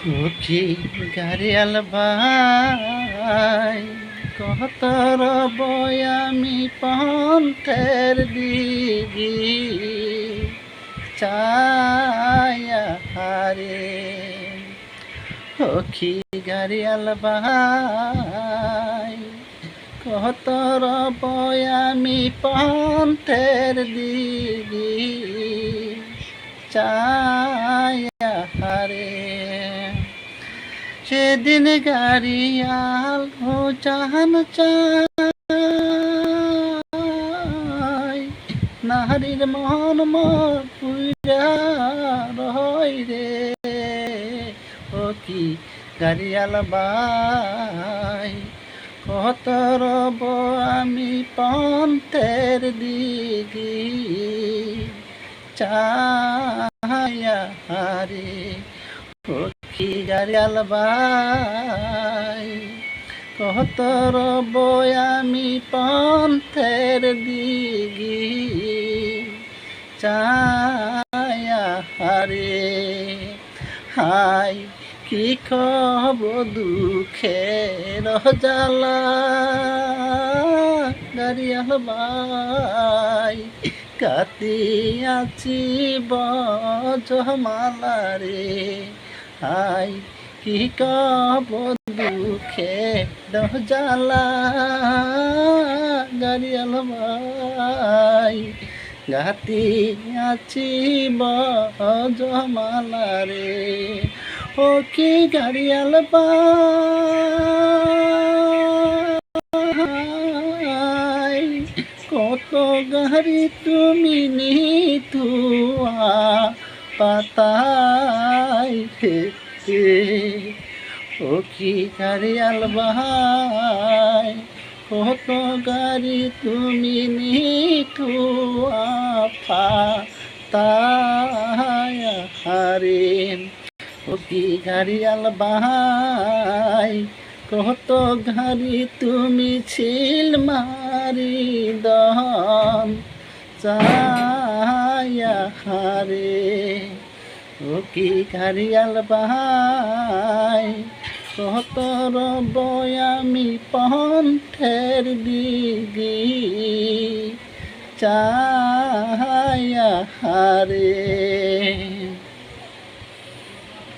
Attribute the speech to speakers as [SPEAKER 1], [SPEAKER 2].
[SPEAKER 1] উঠি গাড়িয়াল ভাই কতর বয়ামি পন্থের দিগি চায়া হারে উঠি গাড়িয়াল ভাই কতর বয়ামি পন্থের দিগি চায়া হারে সেদিন গাড়িয়াল চান চাই নারীর মন পুরা রয় রে ও কি গাড়িয়াল বাই কত রব আমি পন্থের দিগি চায়া হারে কি গাড়িয়াল ভাই কত রব আমি পন্থের দিগি চায়া হারে হাই কি খব দুঃখের জ্বালা গাড়িয়াল ভাই কাটিয়াছি বজমালা রে হাই কি কব দুঃখে জ্বালা গাড়িয়াল ভাই গাতি আছি বজমালা রে ও কি গাড়িয়াল ভাই কত গাড়ি তুমি নিতুয়া পাতাই ও কি গাড়িয়াল ভাই কত গাড়ি তুমি নিঠুয়া পাতাই হারে ও কি গাড়িয়াল ভাই কত গাড়ি তুমি ছিল মারি দম চায়া হারে ও কি গাড়িয়াল ভাই কত রব আমি পন্থের দিগি চায়া হারে।